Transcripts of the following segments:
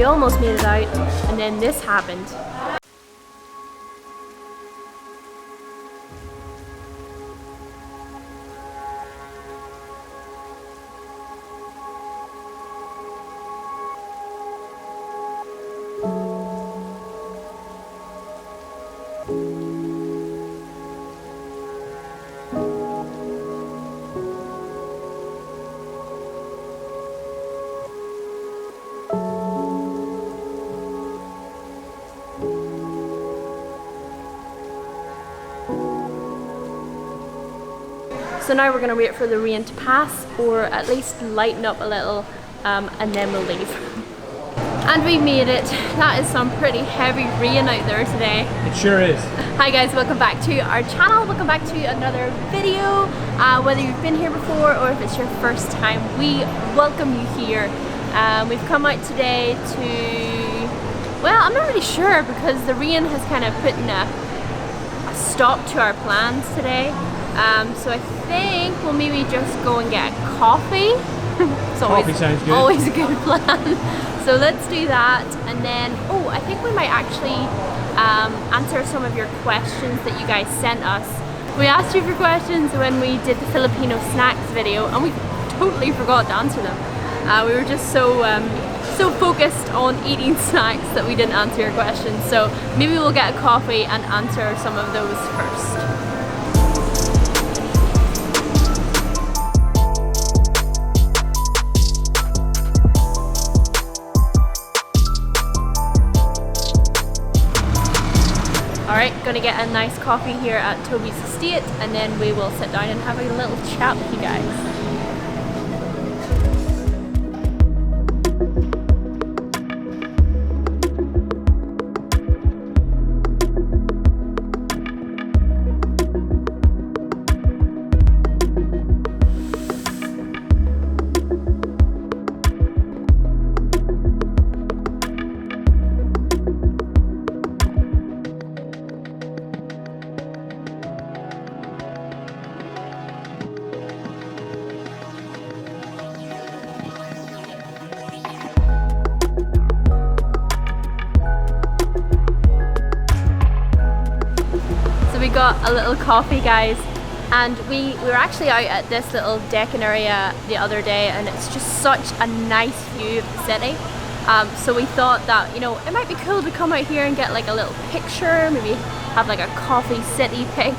We almost made it out, and then this happened. So now we're going to wait for the rain to pass, or at least lighten up a little, and then we'll leave. And we made it. That is some pretty heavy rain out there today. It sure is. Hi guys, welcome back to our channel. Welcome back to another video. Whether you've been here before or if it's your first time, we welcome you here. We've come out today to, well, I'm not really sure because the rain has kind of put in a stop to our plans today. So I think we'll maybe just go and get coffee. Coffee sounds good. Always a good plan. So let's do that, and then, oh, I think we might actually answer some of your questions that you guys sent us. We asked you for questions when we did the Filipino snacks video, and we totally forgot to answer them. We were just so focused on eating snacks that we didn't answer your questions. So maybe we'll get a coffee and answer some of those first. Alright, gonna get a nice coffee here at Toby's estate, and then we will sit down and have a little chat with you guys. We got a little coffee, guys, and we were actually out at this little decking area the other day, and it's just such a nice view of the city. So we thought that, you know, it might be cool to come out here and get like a little picture, maybe have like a coffee city pic,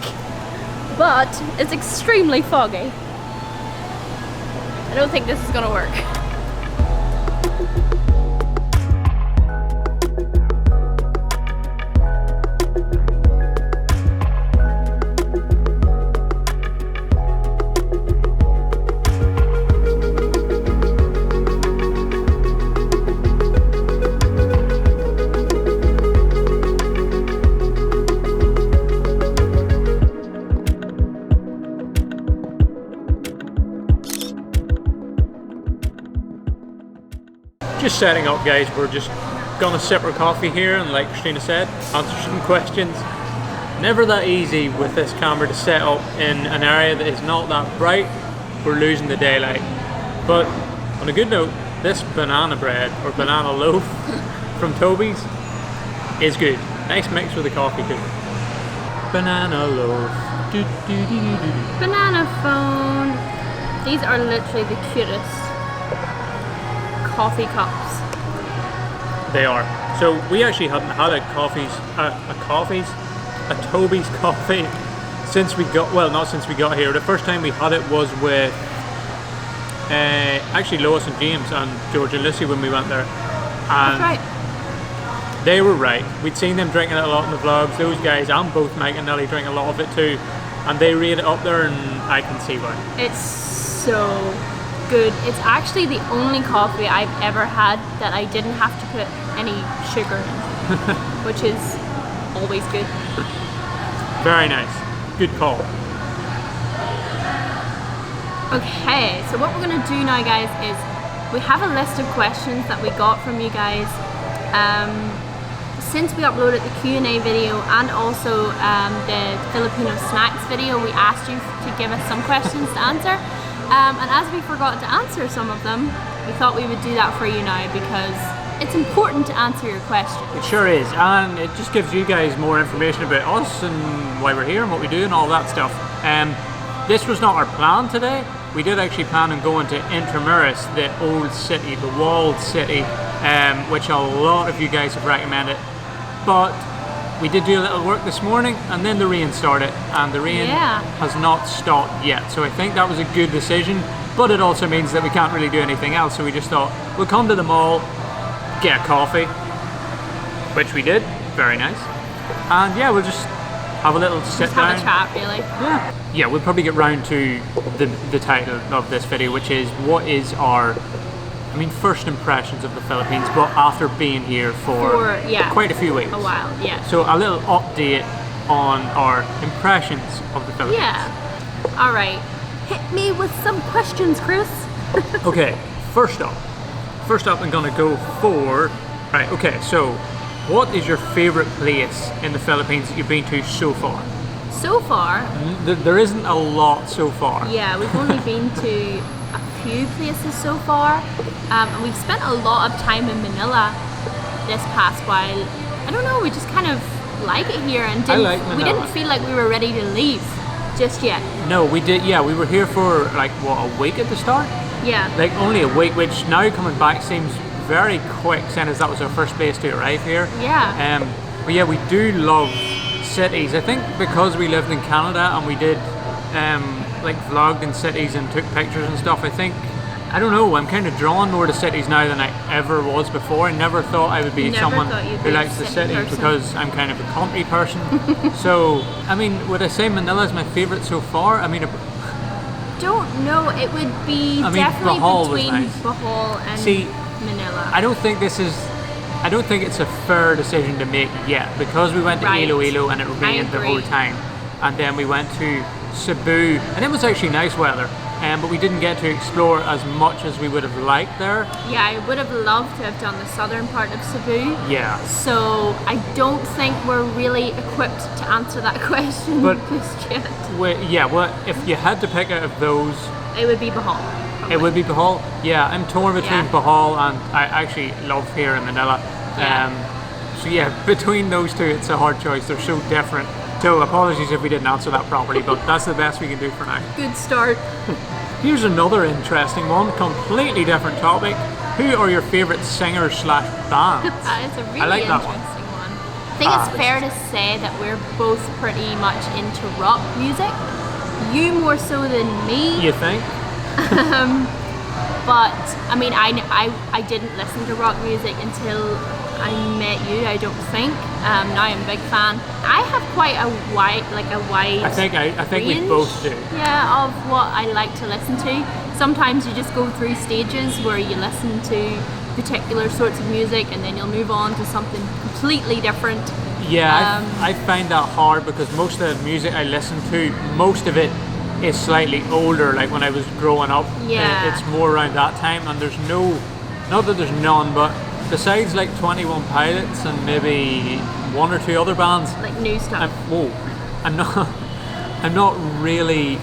but it's extremely foggy. I don't think this is gonna work. Just setting up, guys. We're just gonna sip our coffee here and, like Christina said, answer some questions. Never that easy with this camera to set up in an area that is not that bright. We're losing the daylight. But on a good note, this banana bread or banana loaf from Toby's is good. Nice mix with the coffee too. Banana loaf. Do, do, do, do, do. Banana phone. These are literally the cutest coffee cups. They are. So we actually hadn't had a Toby's coffee since we got, well, not since we got here. The first time we had it was with actually Lois and James and George and Lucy when we went there. And that's right. They were right. We'd seen them drinking it a lot in the vlogs. Those guys and both Mike and Nelly drink a lot of it too. And they rate it up there, and I can see why. It's so good. It's actually the only coffee I've ever had that I didn't have to put any sugar in, which is always good. Very nice. Good call. Okay, so what we're going to do now, guys, is we have a list of questions that we got from you guys since we uploaded the Q&A video and also the Filipino snacks video. We asked you to give us some questions to answer. And as we forgot to answer some of them, we thought we would do that for you now because it's important to answer your questions. It sure is, and it just gives you guys more information about us and why we're here and what we do and all that stuff. This was not our plan today. We did actually plan on going to Intramuros, the old city, the walled city, which a lot of you guys have recommended. But we did do a little work this morning, and then the rain started, and the rain has not stopped yet. So I think that was a good decision, but it also means that we can't really do anything else. So we just thought, we'll come to the mall, get a coffee, which we did, very nice. And yeah, we'll just have a little sit down. Have a chat, really. Yeah, we'll probably get round to the title of this video, which is what is our, first impressions of the Philippines, but after being here for quite a few weeks. A while, yeah. So a little update on our impressions of the Philippines. Yeah. All right. Hit me with some questions, Chris. Okay, first up, I'm gonna go for, right, okay, so what is your favorite place in the Philippines that you've been to so far? So far? There isn't a lot so far. Yeah, we've only been to a few places so far. And we've spent a lot of time in Manila this past while. I don't know, we just kind of like it here and we didn't feel like we were ready to leave just yet. No, we did, yeah, we were here for like, what, a week at the start? Yeah. Like only a week, which now coming back seems very quick, seeing as that was our first place to arrive here. Yeah. But yeah, we do love cities. I think because we lived in Canada and we did like vlogged in cities and took pictures and stuff, I don't know, I'm kind of drawn more to cities now than I ever was before. I never thought I would be someone who likes the city because I'm kind of a country person. So, would I say Manila is my favourite so far? Don't know, it would be definitely Bohol between was nice. Bohol and Manila. I don't think it's a fair decision to make yet, because we went to Iloilo and it rained the whole time, and then we went to Cebu and it was actually nice weather, but we didn't get to explore as much as we would have liked there. Yeah, I would have loved to have done the southern part of Cebu. Yeah. So I don't think we're really equipped to answer that question just yet. If you had to pick out of those, it would be Bohol. It would be Bohol. Yeah, I'm torn between Bohol and I actually love here in Manila. So yeah, between those two, it's a hard choice. They're so different. So apologies if we didn't answer that properly, but that's the best we can do for now. Good start. Here's another interesting one, completely different topic. Who are your favourite singers / bands? It's a really interesting one. I think it's fair to say that we're both pretty much into rock music. You more so than me. You think? But I didn't listen to rock music until I met you, I don't think. Now I'm a big fan. I have quite a wide I think range, we both do. Yeah, of what I like to listen to. Sometimes you just go through stages where you listen to particular sorts of music and then you'll move on to something completely different. Yeah, I find that hard because most of the music I listen to, most of it is slightly older, like when I was growing up. Yeah. It's more around that time, and there's not that there's none, but besides like 21 Pilots and maybe one or two other bands, like new stuff. I'm not really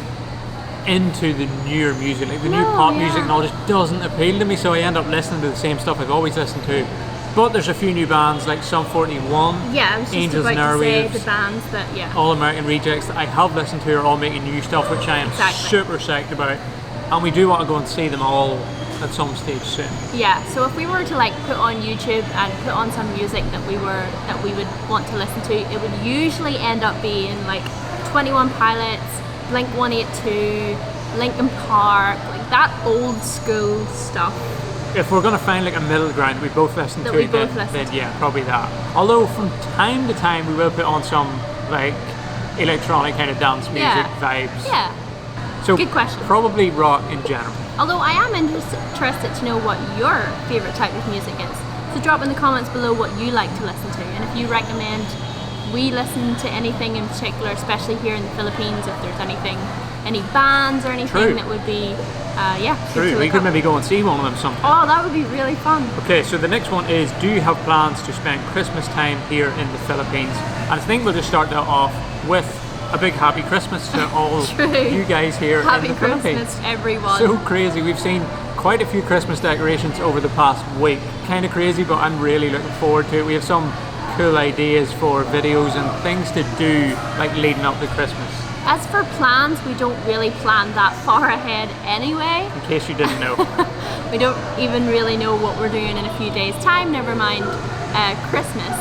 into the newer music, like the new pop music and all just doesn't appeal to me, so I end up listening to the same stuff I've always listened to. But there's a few new bands like Sum 41, yeah, I was just Angels about and to say Airwaves, the bands that, All American Rejects that I have listened to are all making new stuff, which I am super psyched about, and we do want to go and see them all at some stage soon. Yeah, so if we were to like put on YouTube and put on some music that we would want to listen to, it would usually end up being like 21 Pilots, Blink 182, Linkin Park, like that old school stuff. If we're gonna find like a middle ground we both listen to, then yeah, probably that. Although from time to time we will put on some like electronic kind of dance music vibes. Yeah. So good question. Probably rock in general. Although I am interested to know what your favourite type of music is. So drop in the comments below what you like to listen to, and if you recommend we listen to anything in particular, especially here in the Philippines, if there's any bands or anything that would be, True, we could maybe go and see one of them sometime. Oh, that would be really fun. Okay, so the next one is, do you have plans to spend Christmas time here in the Philippines? And I think we'll just start that off with a big happy Christmas to all you guys here in the Philippines. Happy Christmas, everyone. So crazy. We've seen quite a few Christmas decorations over the past week. Kind of crazy, but I'm really looking forward to it. We have some cool ideas for videos and things to do like leading up to Christmas. As for plans, we don't really plan that far ahead anyway. In case you didn't know. We don't even really know what we're doing in a few days' time, never mind Christmas.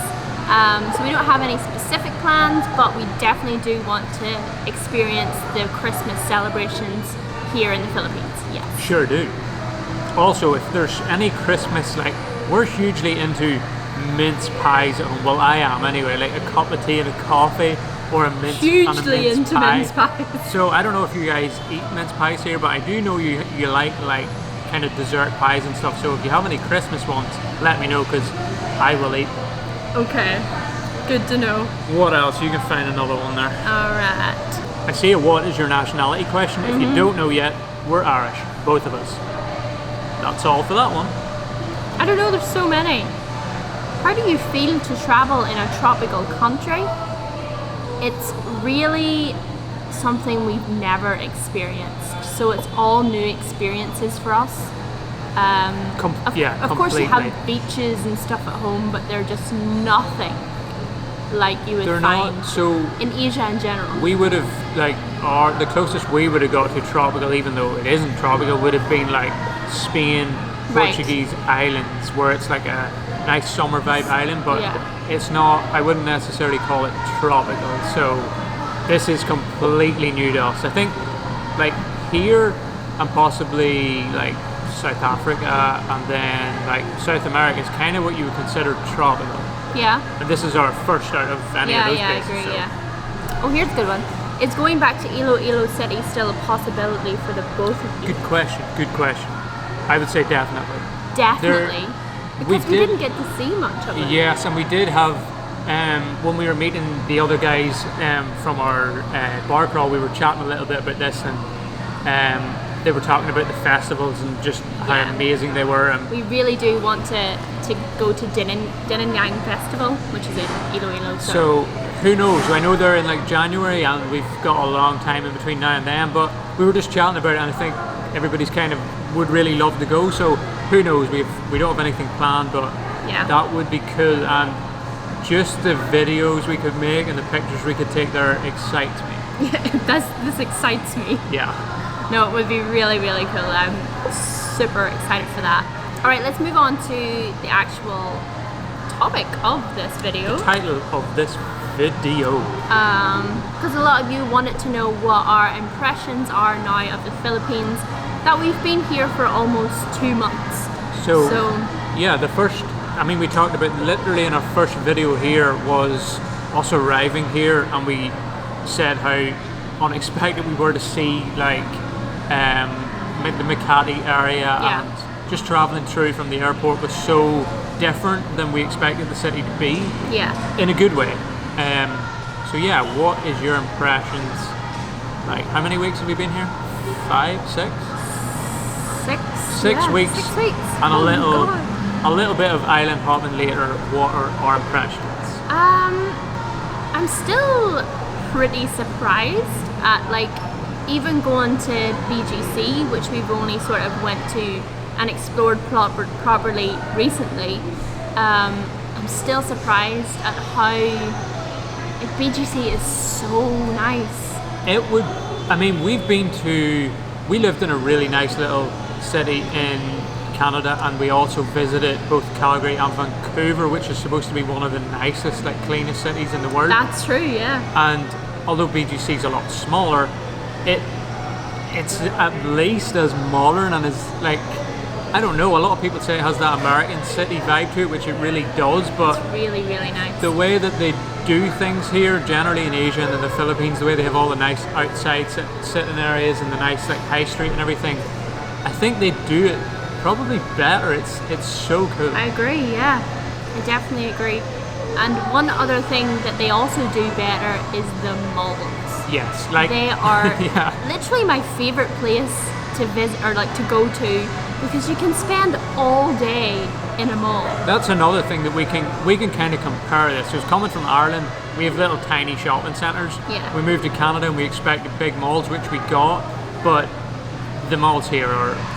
So we don't have any specific plans, but we definitely do want to experience the Christmas celebrations here in the Philippines, yes. Sure do. Also, if there's any Christmas, like, we're hugely into mince pies at home. Well, I am anyway, like a cup of tea and a coffee, or a mince Hugely into pie. mince pies. So I don't know if you guys eat mince pies here, but I do know you like kind of dessert pies and stuff. So if you have any Christmas ones, let me know, because I will eat. Okay, good to know. What else? You can find another one there. Alright. I see a what is your nationality question. If you don't know yet, we're Irish, both of us. That's all for that one. I don't know, there's so many. How do you feel to travel in a tropical country? It's really something we've never experienced, so it's all new experiences for us. Of course you have beaches and stuff at home, but they're just nothing like you would find in Asia in general. We would have, the closest we would have got to tropical, even though it isn't tropical, would have been like Spain, Portuguese islands, where it's like a nice summer vibe island, but it's not, I wouldn't necessarily call it tropical. So this is completely new to us. I think like here and possibly like South Africa and then like South America is kind of what you would consider tropical. Yeah. And this is our first out of any of those places. I agree, yeah. Oh, here's a good one. Is going back to Iloilo City still a possibility for the both of you? Good question. I would say definitely. Definitely. Because we didn't get to see much of it. Yes, and we did have, when we were meeting the other guys from our bar crawl, we were chatting a little bit about this, and they were talking about the festivals and just how amazing they were. We really do want to go to Din and Yang Festival, which is in Iloilo. So who knows? I know they're in like January, and we've got a long time in between now and then, but we were just chatting about it, and I think everybody's kind of would really love to go. So who knows? We don't have anything planned, but that would be cool. And just the videos we could make and the pictures we could take there excites me. Yeah, this excites me. Yeah. No, it would be really, really cool. I'm super excited for that. All right, let's move on to the actual topic of this video. The title of this video. Because a lot of you wanted to know what our impressions are now of the Philippines, that we've been here for almost 2 months. So yeah, we talked about literally in our first video here was us arriving here, and we said how unexpected we were to see like the Makati area, and just traveling through from the airport was so different than we expected the city to be. Yeah. In a good way. So yeah, what is your impressions? Like, how many weeks have we been here? 5, 6? 6 weeks. 6 weeks. And a little bit of island hopping later. What are our impressions? I'm still pretty surprised at like even going to BGC, which we've only sort of went to and explored properly recently. I'm still surprised at how BGC is so nice. We lived in a really nice little city in Canada, and we also visited both Calgary and Vancouver, which is supposed to be one of the nicest, like cleanest cities in the world. That's true, yeah. And although BGC is a lot smaller, it's at least as modern and as like, I don't know, a lot of people say it has that American city vibe to it, which it really does, but it's really, really nice. The way that they do things here, generally in Asia and in the Philippines, the way they have all the nice outside sitting areas and the nice like high street and everything, I think they do it probably better. It's so cool. I agree, yeah. I definitely agree. And one other thing that they also do better is the malls. Yes, like they are literally my favorite place to visit or like to go to, because you can spend all day in a mall. That's another thing that we can kind of compare this. So coming from Ireland, we have little tiny shopping centres. Yeah. We moved to Canada and we expected big malls, which we got, but the malls here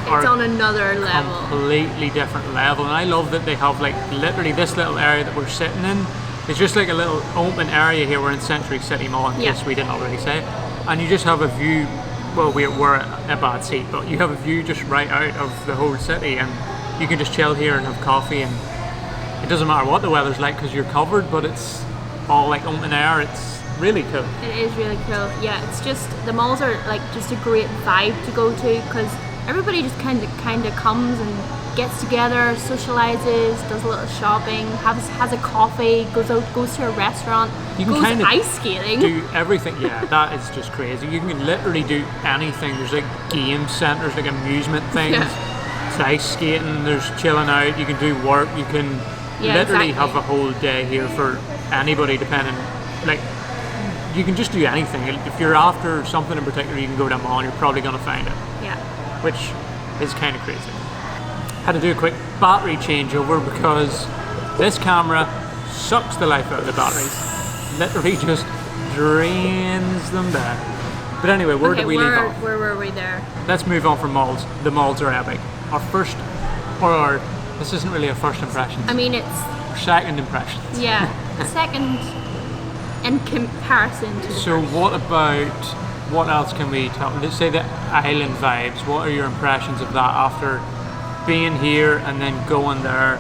It's on another level. Completely different level, and I love that they have like literally this little area that we're sitting in. It's just like a little open area here. We're in Century City Mall, in case we didn't already say it. And you just have a view. Well, we're at a bad seat, but you have a view just right out of the whole city, and you can just chill here and have coffee, and it doesn't matter what the weather's like because you're covered, but it's all like open air. It's really cool. It is really cool. Yeah, it's just the malls are like just a great vibe to go to because everybody just kind of comes and gets together, socializes, does a little shopping, has a coffee, goes to a restaurant, goes ice skating. Do everything. Yeah, that is just crazy. You can literally do anything. There's like game centers, like amusement things. There's ice skating. There's chilling out. You can do work. You can literally have a whole day here for anybody, depending. Like, you can just do anything. If you're after something in particular, you can go to a mall and you're probably going to find it. Yeah. Which is kind of crazy. Had to do a quick battery changeover because this camera sucks the life out of the batteries. Literally just drains them down. But anyway, where did we leave off? Where were we there? Let's move on from malls. The malls are epic. This isn't really a first impression. I mean, it's our second impressions. Yeah, second in comparison to the So first. what else can we talk? Let's say the island vibes. What are your impressions of that after being here and then going there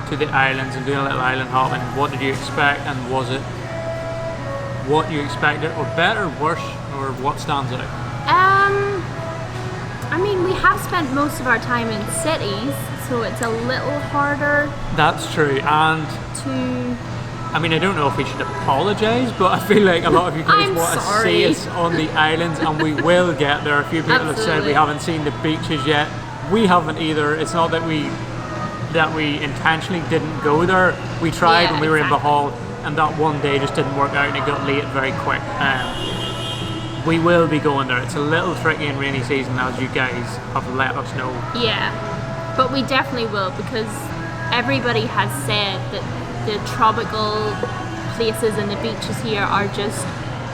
to the islands and doing a little island hopping? What did you expect, and was it what you expected, or better, worse, or what stands out? I mean, we have spent most of our time in cities, so it's a little harder. That's true, and I mean, I don't know if we should apologise, but I feel like a lot of you guys want to see us on the islands, and we will get there. A few people have said we haven't seen the beaches yet. We haven't either. It's not that we intentionally didn't go there. We tried when we were in Bohol, and that one day just didn't work out, and it got late very quick. We will be going there. It's a little tricky in rainy season, as you guys have let us know. Yeah, but we definitely will, because everybody has said that the tropical places and the beaches here are just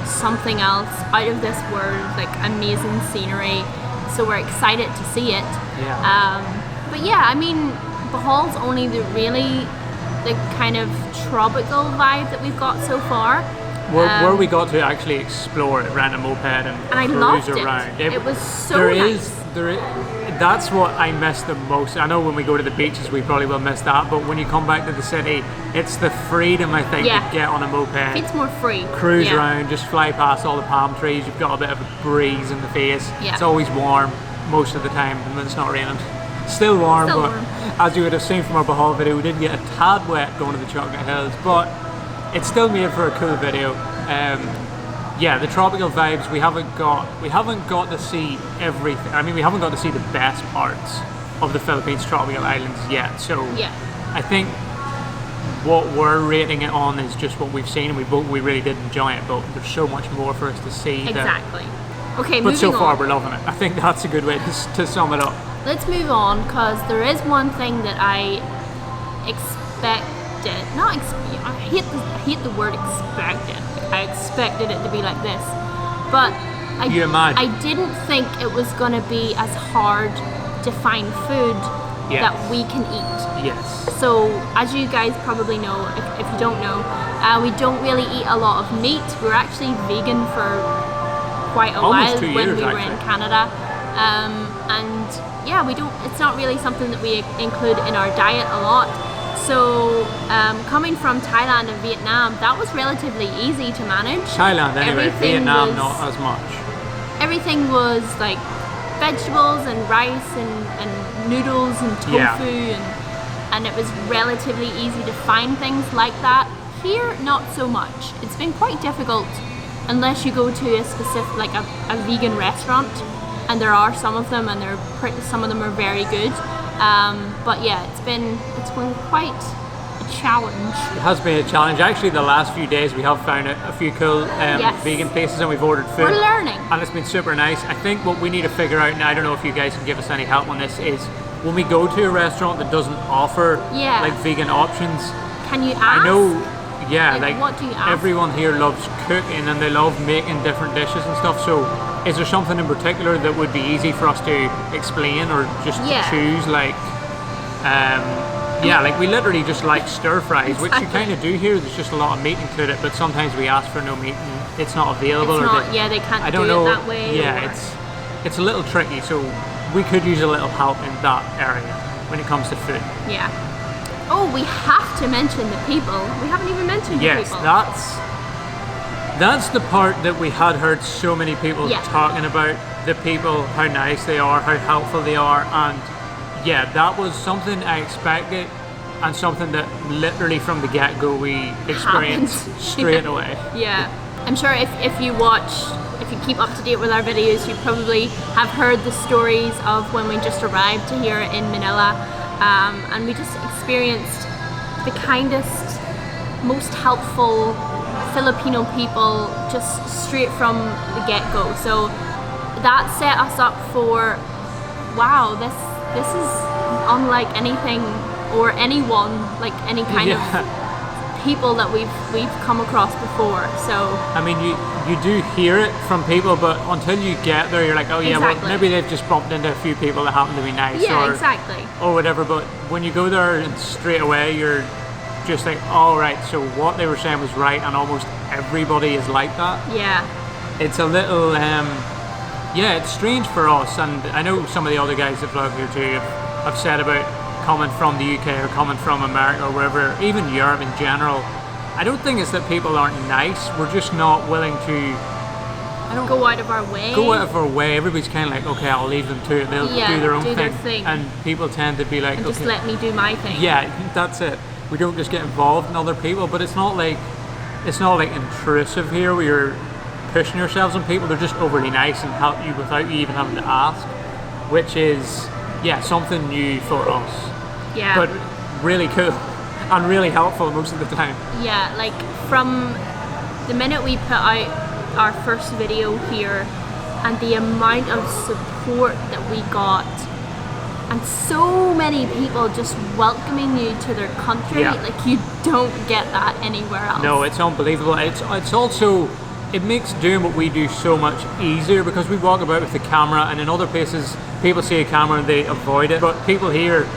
something else, out of this world, like amazing scenery. So we're excited to see it. Yeah. But yeah, I mean, Bohol's only the really the kind of tropical vibe that we've got so far. Where we got to actually explore it, rent a moped and I cruise loved around. It was so nice. That's what I miss the most. I know when we go to the beaches we probably will miss that, but when you come back to the city, it's the freedom, I think, to get on a moped. It's more free. Cruise around, just fly past all the palm trees. You've got a bit of a breeze in the face. Yeah. It's always warm most of the time when it's not raining. Still warm, but as you would have seen from our Bohol video, we did get a tad wet going to the Chocolate Hills, but it's still made for a cool video. Yeah, the tropical vibes, we haven't got to see everything. I mean, we haven't got to see the best parts of the Philippines tropical islands yet. So I think what we're rating it on is just what we've seen, and we really did enjoy it, but there's so much more for us to see. Exactly. Okay, but so far on. we're loving it. I think that's a good way to sum it up. Let's move on, because there is one thing that I expected. I hate the word expected. I expected it to be like this, but I didn't think it was going to be as hard to find food that we can eat. Yes. So, as you guys probably know, if you don't know, we don't really eat a lot of meat. We were actually vegan for quite a while when we were in Canada, and yeah, we don't. It's not really something that we include in our diet a lot. So, coming from Thailand and Vietnam, that was relatively easy to manage. Thailand anyway, Vietnam not as much. Everything was like vegetables and rice and noodles and tofu, and it was relatively easy to find things like that. Here, not so much. It's been quite difficult unless you go to a specific, like a vegan restaurant, and there are some of them, and some of them are very good. But yeah, it's been quite a challenge. It has been a challenge. Actually, the last few days we have found a few cool vegan places, and we've ordered food. We're learning. And it's been super nice. I think what we need to figure out, and I don't know if you guys can give us any help on this, is when we go to a restaurant that doesn't offer like vegan options. Can you ask? I know, like what do you ask? everyone here loves cooking and they love making different dishes and stuff. So Is there something in particular that would be easy for us to explain or just to choose? Like, yeah, like we literally just like stir fries, which you kind of do here. There's just a lot of meat included, but sometimes we ask for no meat and it's not available. It's not, they can't I don't do know, it that way. Yeah, it's a little tricky, so we could use a little help in that area when it comes to food. Yeah. Oh, we have to mention the people. We haven't even mentioned the people. Yes, that's the part that we had heard so many people talking about. The people, how nice they are, how helpful they are, and yeah, that was something I expected and something that literally from the get-go we experienced straight away. Yeah. I'm sure if you keep up to date with our videos, you probably have heard the stories of when we just arrived here in Manila, and we just experienced the kindest, most helpful Filipino people just straight from the get-go. So that set us up for, wow, this is unlike anything or anyone, like any kind of people that we've come across before. So I mean, you do hear it from people, but until you get there, you're like, oh yeah, well maybe they've just bumped into a few people that happen to be nice, or whatever. But when you go there and straight away, you're just like, all right, so what they were saying was right, and almost everybody is like that. Yeah, it's a little yeah, it's strange for us, and I know some of the other guys that vlog here too have said about coming from the UK or coming from America or wherever, even Europe in general. I don't think it's that people aren't nice, we're just not willing to go out of our way. Everybody's kind of like, okay, I'll leave them to it, they'll do their own thing. And people tend to be like, and just let me do my thing. Yeah, that's it. We don't just get involved in other people, but it's not like intrusive here where you're pushing yourselves on people. They're just overly nice and help you without you even having to ask, which is something new for us. Yeah, but really cool and really helpful most of the time. Yeah, like from the minute we put out our first video here and the amount of support that we got, and so many people just welcoming you to their country, like you don't get that anywhere else. No, it's unbelievable. It's also, it makes doing what we do so much easier because we walk about with the camera, and in other places people see a camera and they avoid it, but people here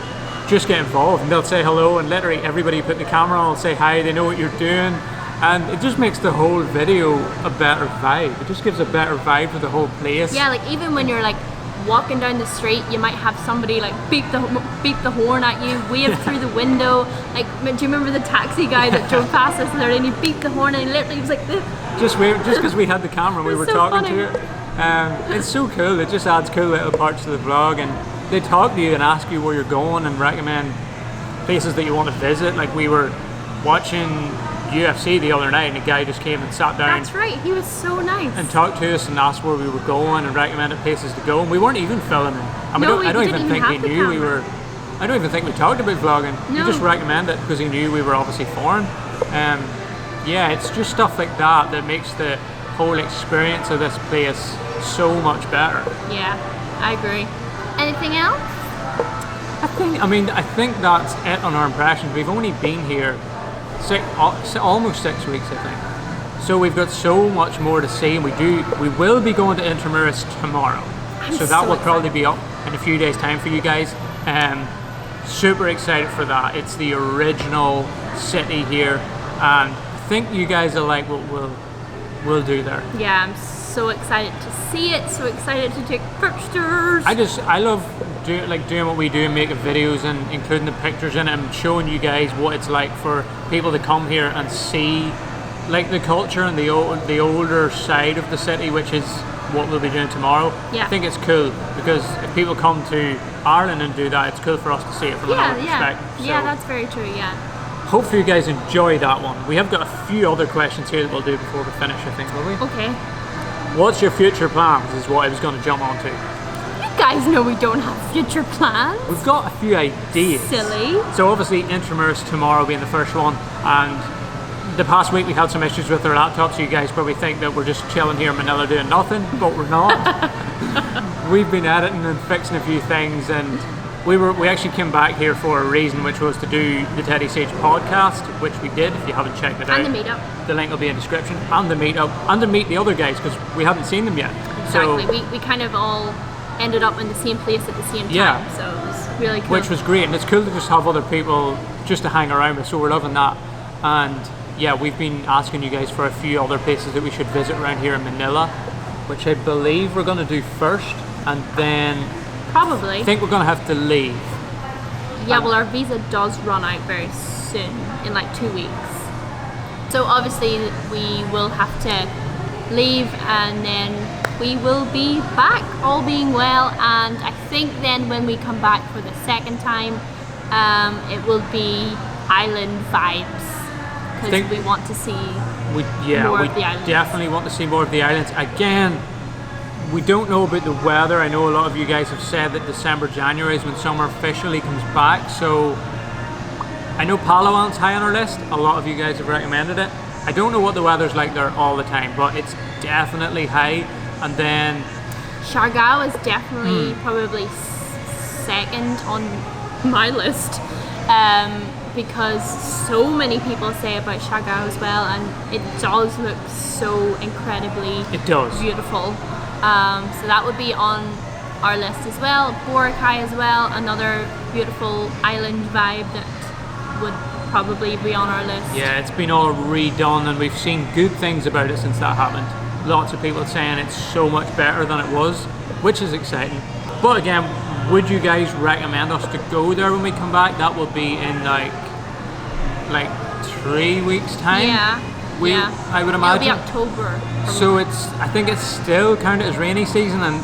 just get involved and they'll say hello, and literally everybody putting the camera on will say hi, they know what you're doing, and it just makes the whole video a better vibe. It just gives a better vibe for the whole place. Yeah, like even when you're like walking down the street, you might have somebody like beep the horn at you, wave through the window. Like, do you remember the taxi guy that drove past us there, and he beeped the horn and he literally was like this. Just because we had the camera, we were so talking to it. It's so cool. It just adds cool little parts to the vlog, and they talk to you and ask you where you're going and recommend places that you want to visit. Like, we were watching UFC the other night, and a guy just came and sat down. That's right, he was so nice. And talked to us and asked where we were going and recommended places to go. And we weren't even filming. And I don't even think he knew we were. I don't even think we talked about vlogging. No. He just recommended it because he knew we were obviously foreign. Yeah, it's just stuff like that that makes the whole experience of this place so much better. Yeah, I agree. Anything else? I think that's it on our impressions. We've only been here almost 6 weeks, I think. So we've got so much more to see, and we will be going to Intramuros tomorrow. So that will probably be up in a few days' time for you guys. Super excited for that. It's the original city here, and I think you guys will like what we'll do there. Yeah, I'm so excited to see it, so excited to take pictures. I love doing what we do, making videos and including the pictures in it and showing you guys what it's like for people to come here and see like the culture and the older side of the city, which is what we'll be doing tomorrow. Yeah. I think it's cool because if people come to Ireland and do that, it's cool for us to see it from another perspective. So yeah, that's very true, yeah. Hopefully you guys enjoy that one. We have got a few other questions here that we'll do before we finish, I think, will we? Okay. What's your future plans is what I was going to jump onto. You guys know we don't have future plans. We've got a few ideas. Silly. So obviously Intramuros tomorrow being the first one, and the past week we had some issues with our laptops, so you guys probably think that we're just chilling here in Manila doing nothing, but we're not. We've been editing and fixing a few things, and we actually came back here for a reason, which was to do the Teddy Sage podcast, which we did. If you haven't checked it out, And the meetup. the link will be in the description. And the meetup, and to meet the other guys because we hadn't seen them yet. Exactly. So, We kind of all ended up in the same place at the same time. Yeah. So it was really cool. which was great, and it's cool to just have other people just to hang around with. So we're loving that. And yeah, we've been asking you guys for a few other places that we should visit around here in Manila, which I believe we're going to do first, and then Probably. I think we're going to have to leave. Yeah, well, our visa does run out very soon, in like 2 weeks. So obviously we will have to leave, and then we will be back, all being well. And I think then when we come back for the second time, it will be island vibes, because we want to see We more of the islands. definitely want to see more of the islands. Again, we don't know about the weather. I know a lot of you guys have said that December, January is when summer officially comes back. So I know Palawan's high on our list. A lot of you guys have recommended it. I don't know what the weather's like there all the time, but it's definitely high. And then Siargao is definitely probably second on my list, because so many people say about Siargao as well, and it does look so incredibly it does. beautiful. So that would be on our list as well. Boracay as well, another beautiful island vibe that would probably be on our list. Yeah, it's been all redone, and we've seen good things about it since that happened. Lots of people saying it's so much better than it was, which is exciting. But again, would you guys recommend us to go there when we come back? That will be in like 3 weeks time. Yeah. I would imagine. It'll be October. So I think it's still counted as rainy season, and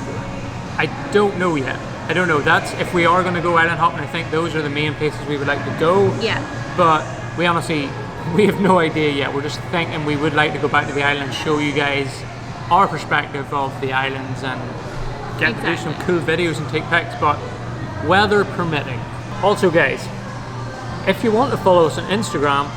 I don't know yet. I don't know. That's if we are going to go island hopping. I think those are the main places we would like to go. Yeah. But we honestly, we have no idea yet. We're just thinking we would like to go back to the island, show you guys our perspective of the islands, and get to do some cool videos and take pics, but weather permitting. Also guys, if you want to follow us on Instagram,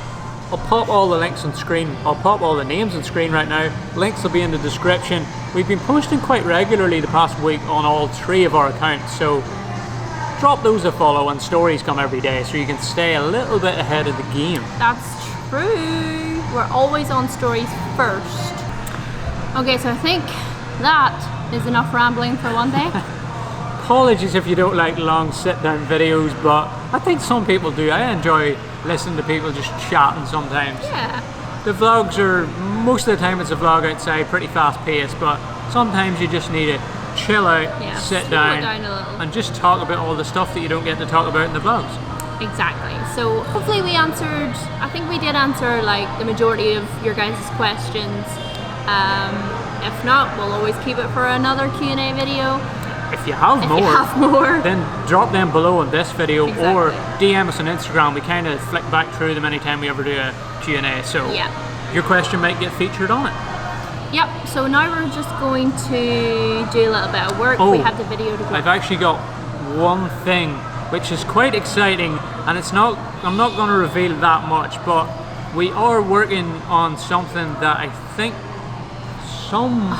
I'll pop all the links on screen. I'll pop all the names on screen right now. Links will be in the description. We've been posting quite regularly the past week on all 3 of our accounts, so drop those a follow, and stories come every day, so you can stay a little bit ahead of the game. That's true. We're always on stories first. Okay, so I think that is enough rambling for one day. Apologies if you don't like long sit-down videos, but I think some people do. I enjoy listening to people just chatting sometimes. Yeah. The vlogs are, most of the time it's a vlog outside, pretty fast-paced, but sometimes you just need to chill out, sit slow down, it down a little. and just talk about all the stuff that you don't get to talk about in the vlogs. Exactly. So hopefully we answered, I think we did answer like the majority of your guys' questions. If not, we'll always keep it for another Q&A video. If you have If you have more. then drop them below on this video, or Exactly. DM us on Instagram. We kind of flick back through them anytime we ever do a Q&A, so Yeah. your question might get featured on it. Yep, so now we're just going to do a little bit of work. Oh, we have the video to go. I've actually got one thing which is quite exciting, and I'm not going to reveal that much, but we are working on something that I think some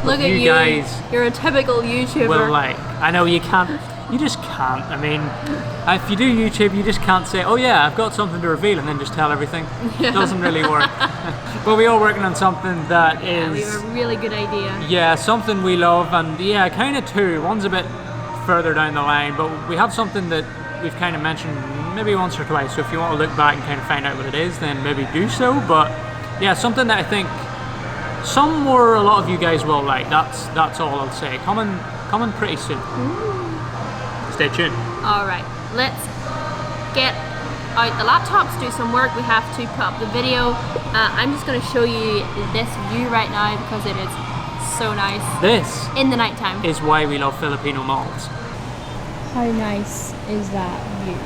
Look of at you guys You're a typical YouTuber. will like. I know you just can't. I mean, if you do YouTube, you just can't say, oh yeah, I've got something to reveal, and then just tell everything. It doesn't really work. But we are working on something that Yeah, we is, have a really good idea. yeah, something we love, and yeah, kind of two. One's a bit further down the line, but we have something that we've kind of mentioned maybe once or twice. So if you want to look back and kind of find out what it is, then maybe do so. But yeah, something that I think some or a lot of you guys will like. That's all I'll say. Coming pretty soon. Stay tuned. Alright, let's get out the laptops, do some work. We have to put up the video. I'm just going to show you this view right now because it is so nice This in the nighttime. is why we love Filipino malls. How nice is that view?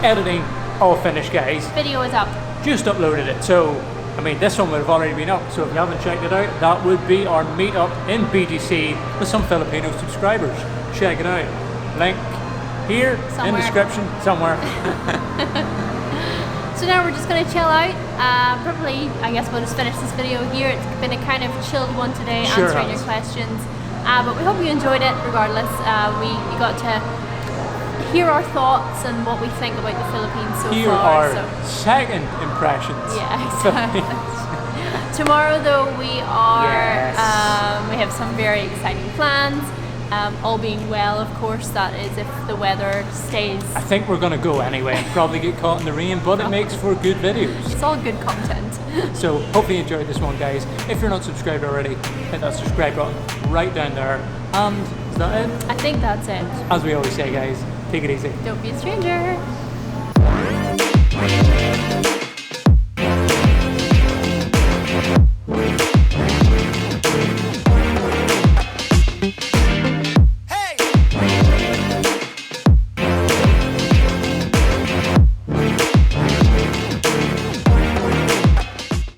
Editing all finished, guys. Video is up. Just uploaded it, so I mean, this one would have already been up, so if you haven't checked it out, that would be our meetup in BGC with some Filipino subscribers. Check it out. Link here in the description somewhere. So now we're just going to chill out. Probably, I guess we'll just finish this video here. It's been a kind of chilled one today, Sure answering has. your questions. But we hope you enjoyed it regardless. We got to hear our thoughts and what we think about the Philippines so Here far. are second impressions. Yeah, exactly. Tomorrow though we are, Yes. we have some very exciting plans. All being well, of course, that is if the weather stays. I think we're gonna go anyway and probably get caught in the rain, but it makes for good videos. It's all good content. So hopefully you enjoyed this one, guys. If you're not subscribed already, hit that subscribe button right down there. And is that it? I think that's it. As we always say, guys, take it easy. Don't be a stranger.